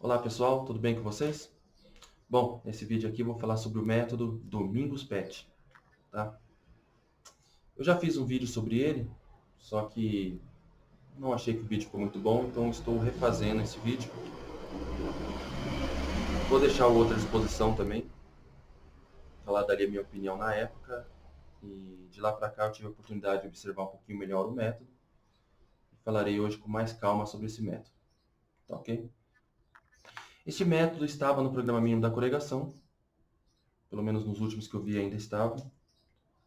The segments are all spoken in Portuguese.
Olá pessoal, tudo bem com vocês? Bom, nesse vídeo aqui eu vou falar sobre o método Domingos Pet, tá? Eu já fiz um vídeo sobre ele, só que não achei que o vídeo ficou muito bom, então estou refazendo esse vídeo. Vou deixar o outro à disposição também, falar daria minha opinião na época, e de lá para cá eu tive a oportunidade de observar um pouquinho melhor o método, e falarei hoje com mais calma sobre esse método, tá ok? Este método estava no programa mínimo da corregação, pelo menos nos últimos que eu vi ainda estava.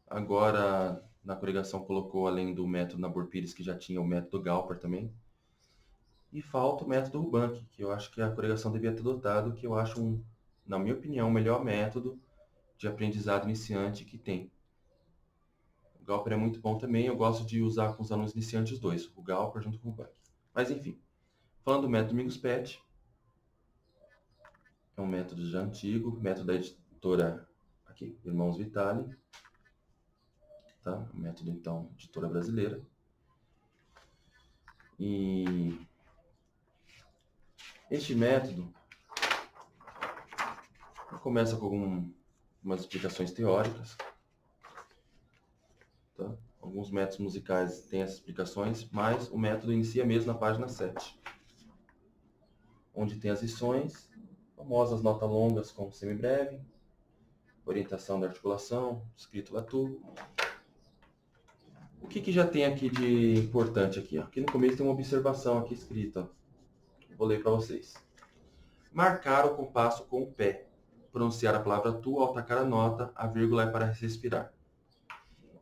Agora, na corregação colocou, além do método Nabor-Pires, que já tinha o método Galper também. E falta o método Rubank, que eu acho que a corregação devia ter adotado, que eu acho, na minha opinião, o melhor método de aprendizado iniciante que tem. O Galper é muito bom também, eu gosto de usar com os alunos iniciantes os dois, o Galper junto com o Rubank. Mas enfim, falando do método Domingos Pet, é um método já antigo, método da editora aqui, Irmãos Vitale, tá? Método, então, editora brasileira. E este método começa com algumas explicações teóricas, tá? Alguns métodos musicais têm essas explicações, mas o método inicia mesmo na página 7, onde tem as lições, famosas notas longas com semibreve, orientação da articulação, escrito latu. O que já tem aqui de importante aqui? Ó? Aqui no começo tem uma observação aqui escrita, ó. Vou ler para vocês. Marcar o compasso com o pé. Pronunciar a palavra tu ao tacar a nota, a vírgula é para respirar.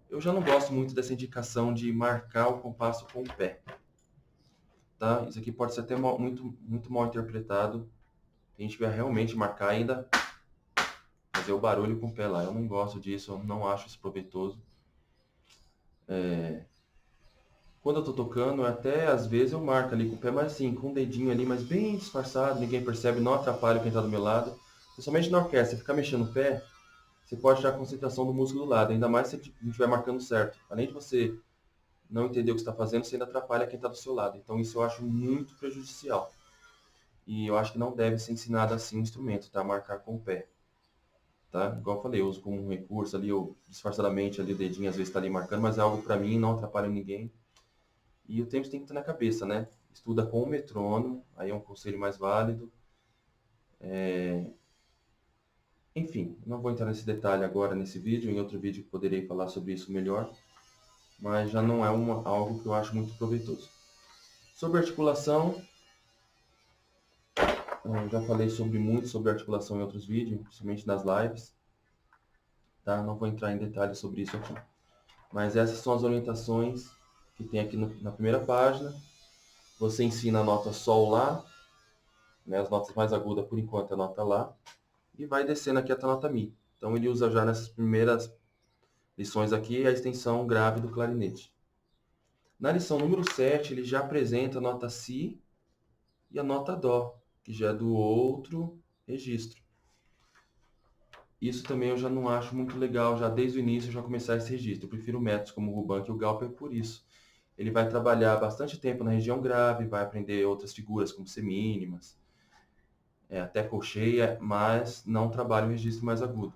Eu já não gosto muito dessa indicação de marcar o compasso com o pé. Tá? Isso aqui pode ser até muito mal interpretado. A gente vai realmente marcar ainda, fazer o barulho com o pé lá. Eu não gosto disso, eu não acho isso proveitoso. Quando eu tô tocando, até às vezes eu marco ali com o pé, mas assim, com o dedinho ali, mas bem disfarçado, ninguém percebe, não atrapalha quem tá do meu lado. Principalmente na orquestra, você ficar mexendo o pé, você pode tirar a concentração do músico do lado, ainda mais se a gente estiver marcando certo. Além de você não entender o que está fazendo, você ainda atrapalha quem está do seu lado. Então isso eu acho muito prejudicial. E eu acho que não deve ser ensinado assim o instrumento, tá? Marcar com o pé. Tá? Igual eu falei, eu uso como um recurso ali, ou disfarçadamente ali o dedinho às vezes está ali marcando, mas é algo para mim, não atrapalha ninguém. E o tempo tem que estar na cabeça, né? Estuda com o metrônomo, aí é um conselho mais válido. Enfim, não vou entrar nesse detalhe agora nesse vídeo, em outro vídeo poderei falar sobre isso melhor, mas já não é algo que eu acho muito proveitoso. Sobre articulação, eu já falei muito sobre articulação em outros vídeos, principalmente nas lives, tá? Não vou entrar em detalhes sobre isso aqui. Mas essas são as orientações que tem aqui na primeira página. Você ensina a nota Sol Lá, né? As notas mais agudas por enquanto é a nota Lá, e vai descendo aqui até a nota Mi. Então ele usa já nessas primeiras lições aqui a extensão grave do clarinete. Na lição número 7, ele já apresenta a nota Si e a nota Dó, que já é do outro registro. Isso também eu já não acho muito legal, já desde o início já começar esse registro. Eu prefiro métodos como o Rubank e o Galper por isso. Ele vai trabalhar bastante tempo na região grave, vai aprender outras figuras como semínimas, até colcheia, mas não trabalha o registro mais agudo.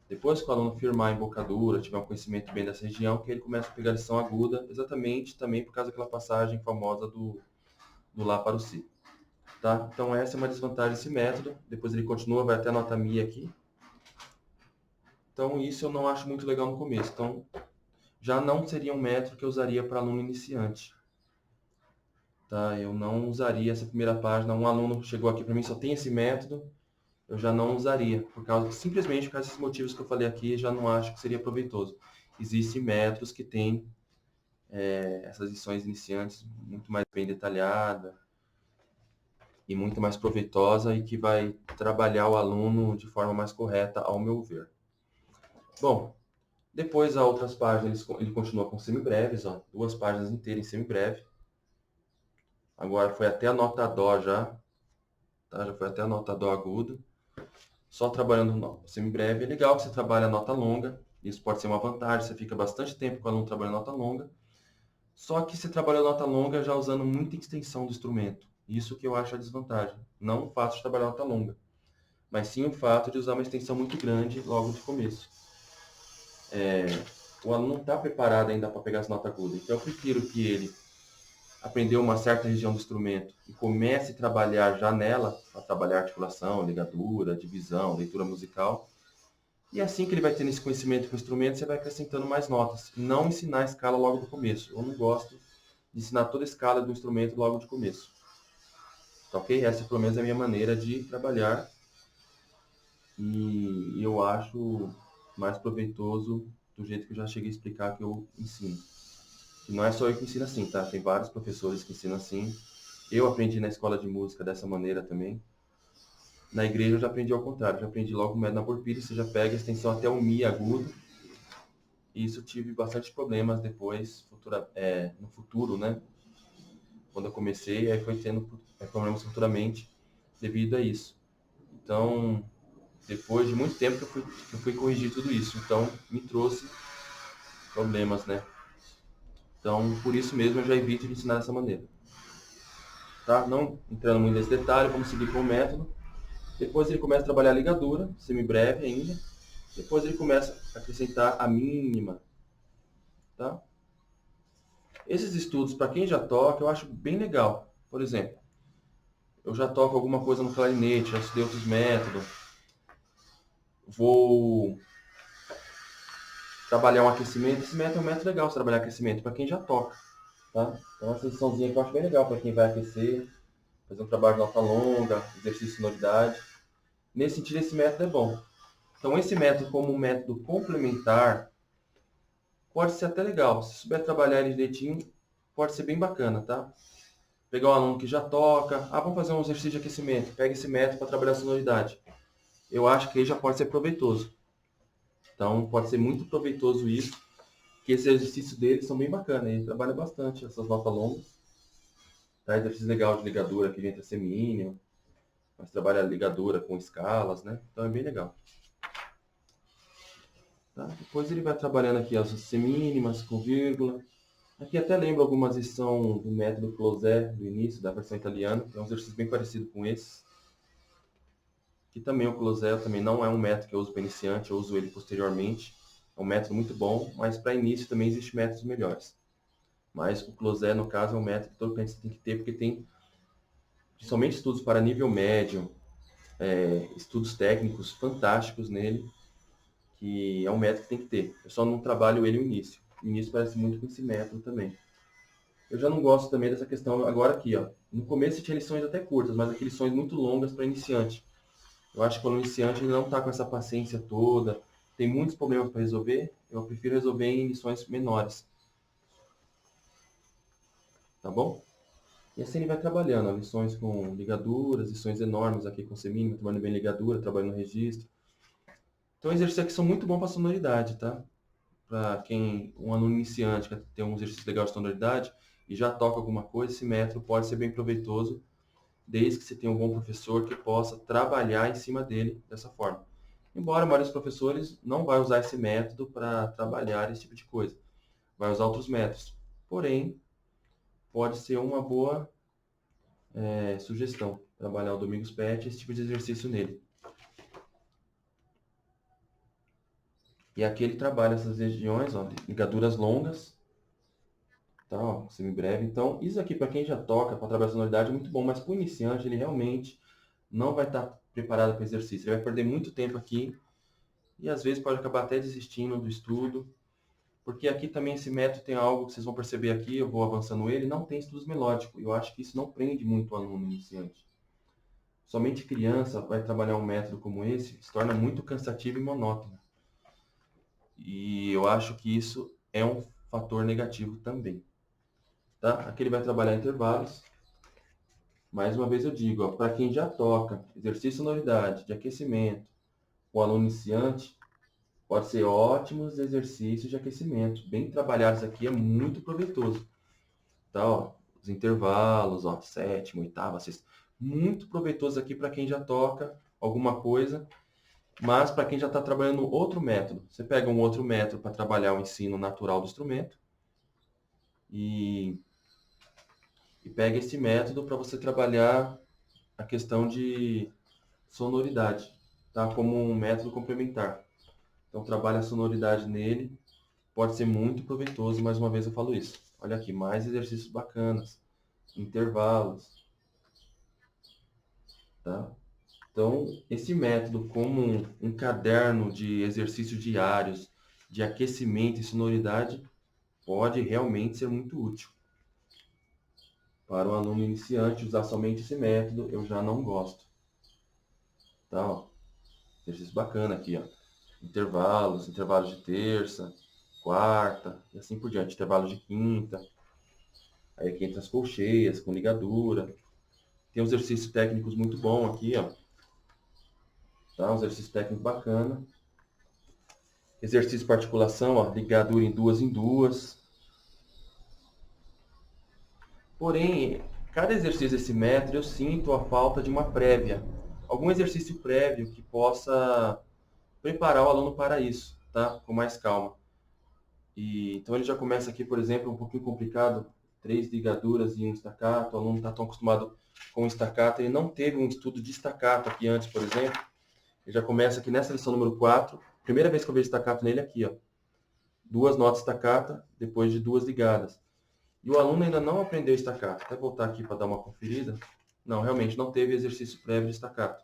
Depois que o aluno firmar a embocadura, tiver um conhecimento bem dessa região, que ele começa a pegar a lição aguda, exatamente também por causa daquela passagem famosa do Lá para o Si. Tá? Então essa é uma desvantagem desse método. Depois ele continua, vai até a nota Mi aqui. Então isso eu não acho muito legal no começo. Então já não seria um método que eu usaria para aluno iniciante. Tá? Eu não usaria essa primeira página. Um aluno chegou aqui para mim, só tem esse método, eu já não usaria. Simplesmente por causa desses motivos que eu falei aqui, já não acho que seria proveitoso. Existem métodos que têm essas lições iniciantes muito mais bem detalhada e muito mais proveitosa e que vai trabalhar o aluno de forma mais correta, ao meu ver. Bom, depois, as outras páginas, ele continua com semibreves, ó, 2 páginas inteiras em semibreve. Agora foi até a nota Dó já, tá? Já foi até a nota Dó agudo. Só trabalhando no semibreve. É legal que você trabalha a nota longa, isso pode ser uma vantagem, você fica bastante tempo com o aluno trabalhando nota longa. Só que você trabalha a nota longa já usando muita extensão do instrumento. Isso que eu acho a desvantagem. Não o fato de trabalhar nota longa, mas sim o fato de usar uma extensão muito grande logo de começo. O aluno não está preparado ainda para pegar as notas agudas. Então eu prefiro que ele aprendeu uma certa região do instrumento e comece a trabalhar já nela, a trabalhar articulação, ligadura, divisão, leitura musical. E assim que ele vai tendo esse conhecimento com o instrumento, você vai acrescentando mais notas. Não ensinar a escala logo do começo. Eu não gosto de ensinar toda a escala do instrumento logo de começo. Tá ok? Essa pelo menos é a minha maneira de trabalhar e eu acho mais proveitoso do jeito que eu já cheguei a explicar que eu ensino. E não é só eu que ensino assim, tá? Tem vários professores que ensinam assim. Eu aprendi na escola de música dessa maneira também. Na igreja eu já aprendi ao contrário, já aprendi logo o método na porpíria, você já pega a extensão até o mi agudo. E isso eu tive bastante problemas depois, no futuro, né? Quando eu comecei, aí foi tendo problemas futuramente devido a isso. Então, depois de muito tempo que eu fui corrigir tudo isso. Então, me trouxe problemas, né? Então, por isso mesmo eu já evito de ensinar dessa maneira. Tá? Não entrando muito nesse detalhe, vamos seguir com o método. Depois ele começa a trabalhar a ligadura, semibreve ainda. Depois ele começa a acrescentar a mínima. Tá? Esses estudos, para quem já toca, eu acho bem legal. Por exemplo, eu já toco alguma coisa no clarinete, já estudei outros métodos. Vou trabalhar um aquecimento. Esse método é um método legal de trabalhar aquecimento para quem já toca. Tá? Então, uma sessãozinha que eu acho bem legal para quem vai aquecer, fazer um trabalho de nota longa, exercício de sonoridade. Nesse sentido, esse método é bom. Então, esse método, como um método complementar, pode ser até legal. Se souber trabalhar ele direitinho, pode ser bem bacana, tá? Pegar um aluno que já toca, vamos fazer um exercício de aquecimento, pega esse método para trabalhar a sonoridade. Eu acho que aí já pode ser proveitoso. Então, pode ser muito proveitoso isso, que esses exercícios deles são bem bacanas. Ele trabalha bastante essas notas longas. Tá? Exercício legal de ligadura que entra semínimo, mas trabalha ligadura com escalas, né? Então é bem legal. Tá? Depois ele vai trabalhando aqui as semínimas com vírgula. Aqui até lembro algumas lições do método Closé, do início, da versão italiana, que é um exercício bem parecido com esse. Que também o Closé também não é um método que eu uso para iniciante, eu uso ele posteriormente. É um método muito bom, mas para início também existem métodos melhores. Mas o Closé, no caso, é um método que todo cliente tem que ter, porque tem principalmente estudos para nível médio, estudos técnicos fantásticos nele, que é um método que tem que ter. Eu só não trabalho ele no início. O início parece muito com esse método também. Eu já não gosto também dessa questão agora aqui, ó. No começo tinha lições até curtas, mas aqui lições muito longas para iniciante. Eu acho que quando o iniciante ele não está com essa paciência toda, tem muitos problemas para resolver, eu prefiro resolver em lições menores. Tá bom? E assim ele vai trabalhando, ó, lições com ligaduras, lições enormes aqui com semínima, trabalhando bem ligadura, trabalhando no registro. Então, exercícios aqui são muito bons para sonoridade, tá? Para quem, um aluno iniciante quer ter um exercício legal de sonoridade e já toca alguma coisa, esse método pode ser bem proveitoso, desde que você tenha um bom professor que possa trabalhar em cima dele dessa forma. Embora a maioria dos professores não vai usar esse método para trabalhar esse tipo de coisa, vai usar outros métodos. Porém, pode ser uma boa sugestão trabalhar o Domingos Pet, esse tipo de exercício nele. E aqui ele trabalha essas regiões, ó, ligaduras longas, tá, ó, semibreve. Então, isso aqui para quem já toca, para trabalhar sonoridade, é muito bom, mas para o iniciante, ele realmente não vai estar preparado para o exercício. Ele vai perder muito tempo aqui e às vezes pode acabar até desistindo do estudo, porque aqui também esse método tem algo que vocês vão perceber aqui, eu vou avançando ele, não tem estudos melódicos. Eu acho que isso não prende muito o aluno iniciante. Somente criança vai trabalhar um método como esse, se torna muito cansativo e monótono. E eu acho que isso é um fator negativo também. Tá? Aqui ele vai trabalhar intervalos. Mais uma vez eu digo, para quem já toca exercício de sonoridade, de aquecimento, o aluno iniciante, pode ser ótimos exercícios de aquecimento. Bem trabalhados aqui é muito proveitoso. Tá? Ó, os intervalos, ó, sétima, oitava, sexta. Muito proveitoso aqui para quem já toca alguma coisa, mas para quem já está trabalhando outro método. Você pega um outro método para trabalhar o ensino natural do instrumento e e pega esse método para você trabalhar a questão de sonoridade, tá? Como um método complementar. Então trabalha a sonoridade nele, pode ser muito proveitoso, mais uma vez eu falo isso. Olha aqui, mais exercícios bacanas, intervalos, tá? Então, esse método como um caderno de exercícios diários, de aquecimento e sonoridade, pode realmente ser muito útil. Para um aluno iniciante, usar somente esse método, eu já não gosto. Tá, ó. Exercício bacana aqui, ó. Intervalos de terça, quarta, e assim por diante. Intervalos de quinta. Aí aqui entra as colcheias, com ligadura. Tem um exercício técnicos muito bom aqui, ó. Tá, um exercício técnico bacana. Exercício para articulação, ó. Ligadura em duas. Porém, cada exercício desse método eu sinto a falta de uma prévia. Algum exercício prévio que possa preparar o aluno para isso, tá? Com mais calma. Então ele já começa aqui, por exemplo, um pouquinho complicado, 3 ligaduras e um staccato, o aluno está tão acostumado com o staccato, ele não teve um estudo de staccato aqui antes, por exemplo, ele já começa aqui nessa lição número 4, primeira vez que eu vejo staccato nele aqui, ó, 2 notas staccato, depois de 2 ligadas. E o aluno ainda não aprendeu staccato, até voltar aqui para dar uma conferida, não, realmente não teve exercício prévio de staccato.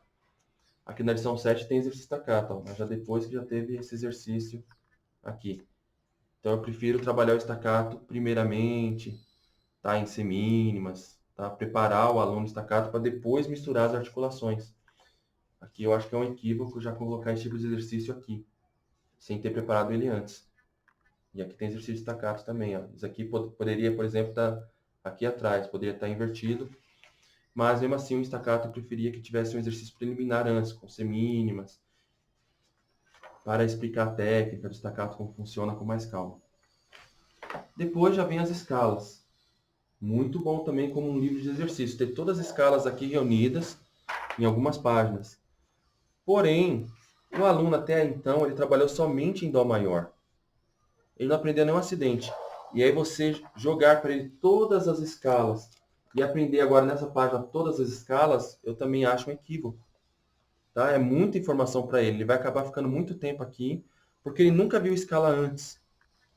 Aqui na lição 7 tem exercício staccato, ó, mas já depois que já teve esse exercício aqui. Então, eu prefiro trabalhar o staccato primeiramente, tá? Em semínimas, tá? Preparar o aluno staccato para depois misturar as articulações. Aqui eu acho que é um equívoco já colocar esse tipo de exercício aqui, sem ter preparado ele antes. E aqui tem exercício de staccato também, ó. Isso aqui poderia, por exemplo, estar aqui atrás, poderia estar invertido, mas mesmo assim o staccato eu preferia que tivesse um exercício preliminar antes, com semínimas, para explicar a técnica do staccato, como funciona com mais calma. Depois já vem as escalas. Muito bom também como um livro de exercício. Ter todas as escalas aqui reunidas em algumas páginas. Porém, o aluno até então, ele trabalhou somente em Dó maior. Ele não aprendeu nenhum acidente. E aí você jogar para ele todas as escalas e aprender agora nessa página todas as escalas, eu também acho um equívoco. Tá? É muita informação para ele. Ele vai acabar ficando muito tempo aqui, porque ele nunca viu escala antes.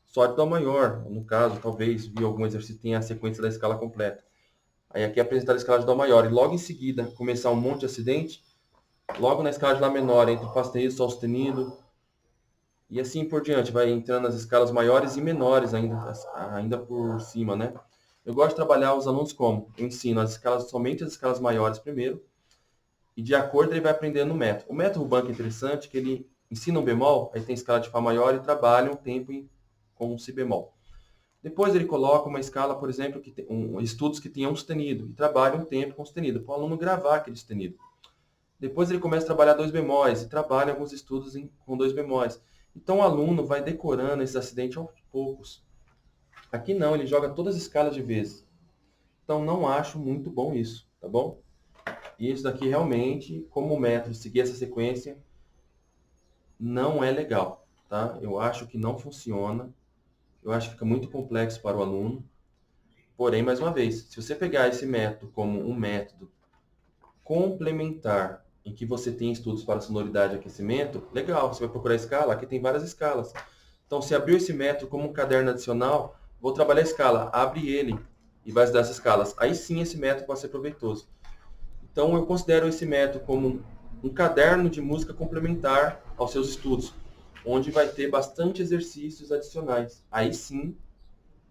Só de Dó maior. No caso, talvez viu algum exercício que tenha a sequência da escala completa. Aí aqui é apresentar a escala de Dó maior. E logo em seguida começar um monte de acidente. Logo na escala de Lá menor, entre Fá sustenido, Sol sustenido. E assim por diante. Vai entrando as escalas maiores e menores ainda por cima, né? Eu gosto de trabalhar os alunos como? Eu ensino somente as escalas maiores primeiro. E de acordo ele vai aprendendo o método. O método Banca é interessante que ele ensina um bemol, aí tem escala de Fá maior e trabalha um tempo com um Si bemol. Depois ele coloca uma escala, por exemplo, que tem estudos que tenham sustenido, e trabalha um tempo com sustenido, para o aluno gravar aquele sustenido. Depois ele começa a trabalhar 2 bemóis, e trabalha alguns estudos com 2 bemóis. Então o aluno vai decorando esses acidentes aos poucos. Aqui não, ele joga todas as escalas de vez. Então não acho muito bom isso, tá bom? E isso daqui realmente, como método, seguir essa sequência, não é legal, tá? Eu acho que não funciona. Eu acho que fica muito complexo para o aluno. Porém, mais uma vez, se você pegar esse método como um método complementar, em que você tem estudos para sonoridade e aquecimento, legal, você vai procurar a escala, aqui tem várias escalas. Então, se abriu esse método como um caderno adicional, vou trabalhar a escala, abre ele e vai estudar essas escalas. Aí sim esse método vai ser proveitoso. Então, eu considero esse método como um caderno de música complementar aos seus estudos, onde vai ter bastante exercícios adicionais. Aí sim,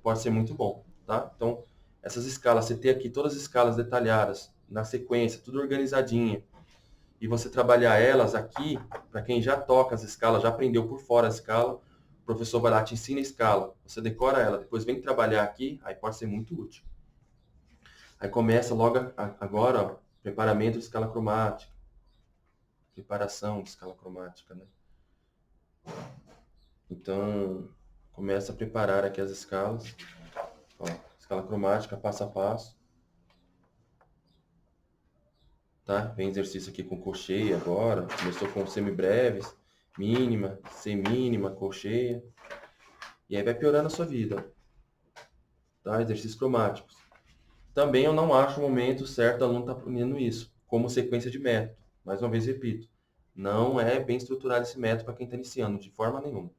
pode ser muito bom, tá? Então, essas escalas, você ter aqui todas as escalas detalhadas, na sequência, tudo organizadinha, e você trabalhar elas aqui, para quem já toca as escalas, já aprendeu por fora a escala, o professor vai lá, te ensina a escala, você decora ela, depois vem trabalhar aqui, aí pode ser muito útil. Aí começa logo agora, ó, preparamento de escala cromática, preparação de escala cromática, né? Então, começa a preparar aqui as escalas, ó, escala cromática, passo a passo. Tá? Vem exercício aqui com colcheia agora. Começou com semibreves, mínima, semínima, colcheia. E aí vai piorando a sua vida. Tá? Exercícios cromáticos. Também eu não acho o momento certo do aluno estar aprendendo isso, como sequência de método. Mais uma vez repito, não é bem estruturado esse método para quem está iniciando, de forma nenhuma.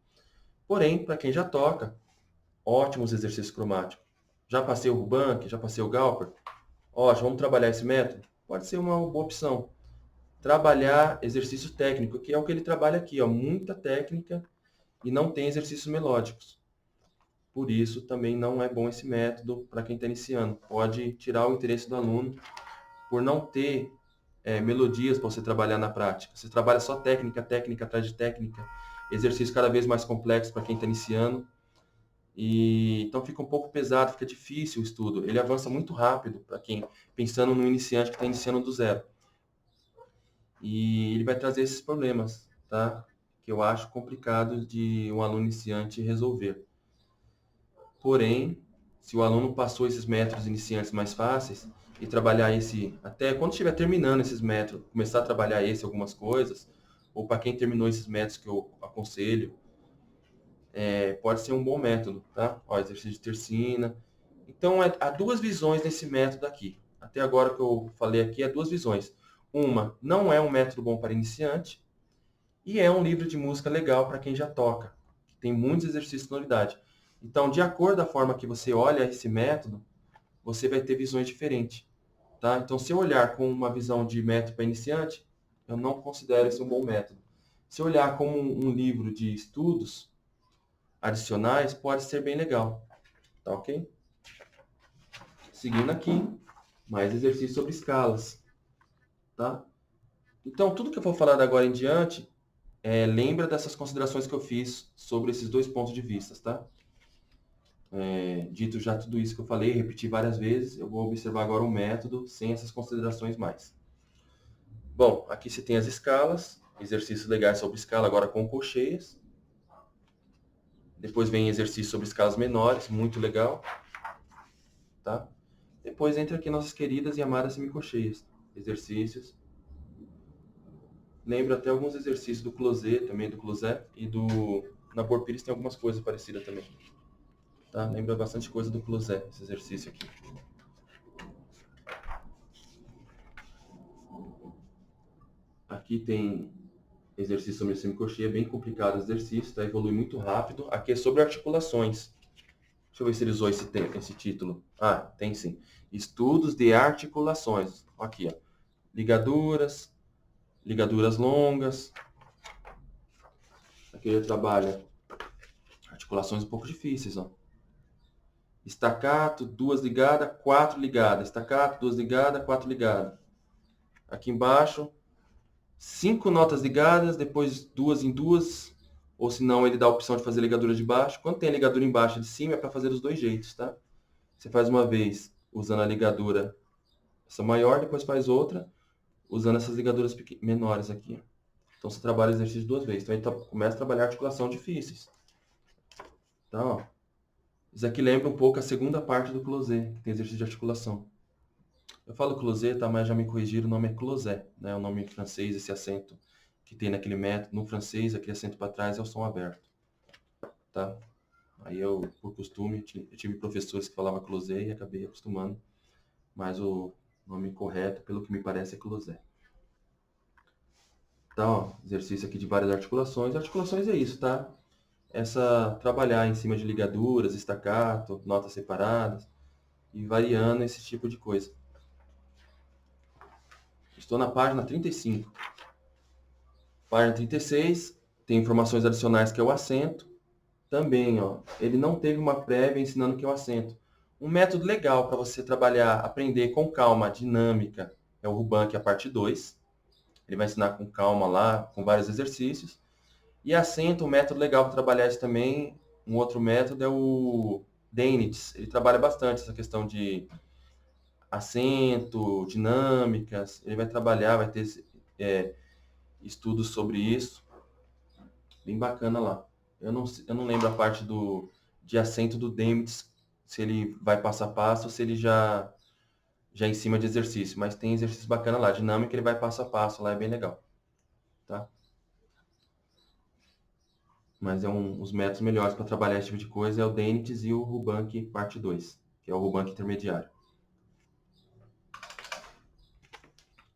Porém, para quem já toca, ótimos exercícios cromáticos. Já passei o Rubank, já passei o Galper. Ótimo, vamos trabalhar esse método? Pode ser uma boa opção. Trabalhar exercício técnico, que é o que ele trabalha aqui, ó, muita técnica e não tem exercícios melódicos. Por isso, também não é bom esse método para quem está iniciando. Pode tirar o interesse do aluno por não ter melodias para você trabalhar na prática. Você trabalha só técnica, técnica atrás de técnica, exercício cada vez mais complexo para quem está iniciando. E então fica um pouco pesado, fica difícil o estudo. Ele avança muito rápido para quem pensando no iniciante que está iniciando do zero. E ele vai trazer esses problemas, tá? Que eu acho complicado de um aluno iniciante resolver. Porém, se o aluno passou esses métodos iniciantes mais fáceis e trabalhar esse, até quando estiver terminando esses métodos, começar a trabalhar algumas coisas, ou para quem terminou esses métodos que eu aconselho, pode ser um bom método, tá? Ó, exercício de tercina. Então, há duas visões nesse método aqui. Até agora que eu falei aqui, há duas visões. Uma, não é um método bom para iniciante, e é um livro de música legal para quem já toca, que tem muitos exercícios de sonoridade. Então, de acordo com a forma que você olha esse método, você vai ter visões diferentes. Tá? Então, se eu olhar com uma visão de método para iniciante, eu não considero esse um bom método. Se eu olhar como um livro de estudos adicionais, pode ser bem legal. Tá ok? Seguindo aqui, mais exercícios sobre escalas. Tá? Então, tudo que eu vou falar da agora em diante, lembra dessas considerações que eu fiz sobre esses dois pontos de vista, tá? Dito já tudo isso que eu falei, repeti várias vezes, eu vou observar agora o método sem essas considerações mais. Bom, aqui você tem as escalas, exercícios legais sobre escala, agora com colcheias. Depois vem exercício sobre escalas menores, muito legal. Tá? Depois entra aqui nossas queridas e amadas semicolcheias. Exercícios. Lembra até alguns exercícios do Closet, também do Closet, e do Nabor Pires tem algumas coisas parecidas também. Tá? Lembra bastante coisa do Closet, esse exercício aqui. Aqui tem exercício sobre semicolcheia, bem complicado o exercício, tá? Evolui muito rápido. Aqui é sobre articulações. Deixa eu ver se ele usou esse título. Ah, tem sim. Estudos de articulações. Aqui, ó. Ligaduras, ligaduras longas. Aqui ele trabalha articulações um pouco difíceis, ó. Estacato, 2 ligadas, 4 ligadas. Estacato, 2 ligadas, 4 ligadas. Aqui embaixo, 5 notas ligadas, depois 2 em 2, ou se não, ele dá a opção de fazer ligadura de baixo. Quando tem a ligadura embaixo e de cima, é para fazer dos dois jeitos, tá? Você faz uma vez usando a ligadura essa maior, depois faz outra usando essas ligaduras menores aqui. Então você trabalha o exercício duas vezes. Então ele começa a trabalhar articulação difíceis. Então, ó, isso aqui lembra um pouco a segunda parte do closet, que tem exercício de articulação. Eu falo closet, tá, mas já me corrigiram, o nome é closet, né? O nome em francês, esse acento que tem naquele método. No francês, aquele acento para trás é o som aberto. Tá? Aí eu, por costume, eu tive professores que falavam closet e acabei acostumando. Mas o nome correto, pelo que me parece, é closet. Então, ó, exercício aqui de várias articulações. Articulações é isso, tá? Trabalhar em cima de ligaduras, estacato, notas separadas e variando esse tipo de coisa. Estou na página 35. Página 36, tem informações adicionais que é o acento. Também, ó, ele não teve uma prévia ensinando que é o acento. Um método legal para você trabalhar, aprender com calma a dinâmica é o Rubank, a parte 2. Ele vai ensinar com calma lá, com vários exercícios. E acento, um método legal para trabalhar isso também, um outro método é o Deinitz. Ele trabalha bastante essa questão de acento, dinâmicas. Ele vai trabalhar, vai ter estudos sobre isso. Bem bacana lá. Eu não lembro a parte de acento do Deinitz, se ele vai passo a passo ou se ele já em cima de exercício. Mas tem exercício bacana lá. Dinâmica ele vai passo a passo lá, é bem legal. Tá? Mas os métodos melhores para trabalhar esse tipo de coisa é o Deinitz e o Rubank parte 2, que é o Rubank intermediário.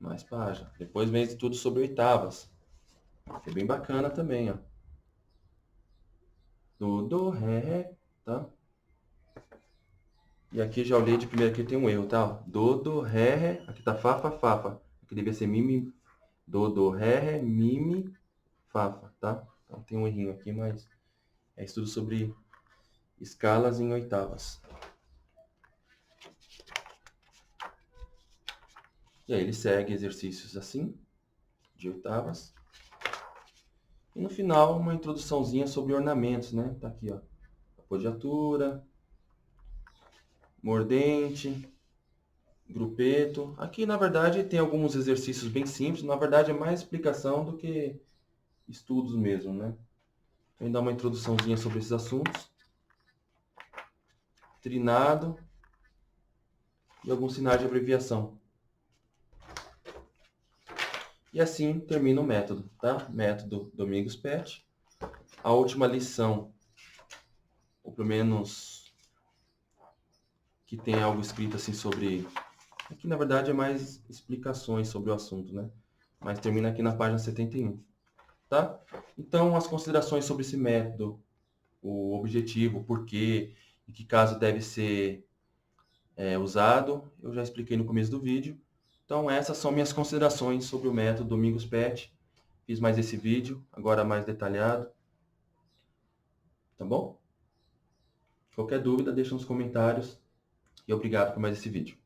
mais página. Depois vem tudo sobre oitavas. É bem bacana também, ó. Do, ré, tá? E aqui já olhei de primeiro que tem um erro, tá? Do, ré. Aqui tá fá. Aqui devia ser mi. Do, ré, mi, fá, tá? Então tem um errinho aqui, mas é estudo sobre escalas em oitavas. E aí ele segue exercícios assim, de oitavas. E no final, uma introduçãozinha sobre ornamentos, né? Tá aqui, ó. Apogiatura, mordente, grupeto. Aqui, na verdade, tem alguns exercícios bem simples. Na verdade, é mais explicação do que estudos mesmo, né? Então, dar uma introduçãozinha sobre esses assuntos. Trinado e alguns sinais de abreviação. E assim termina o método, tá? Método Domingos Pet. A última lição, ou pelo menos que tem algo escrito assim sobre... Aqui, na verdade, é mais explicações sobre o assunto, né? Mas termina aqui na página 71, tá? Então, as considerações sobre esse método, o objetivo, o porquê, em que caso deve ser usado, eu já expliquei no começo do vídeo. Então, essas são minhas considerações sobre o método Domingos Pet. Fiz mais esse vídeo, agora mais detalhado. Tá bom? Qualquer dúvida, deixa nos comentários. E obrigado por mais esse vídeo.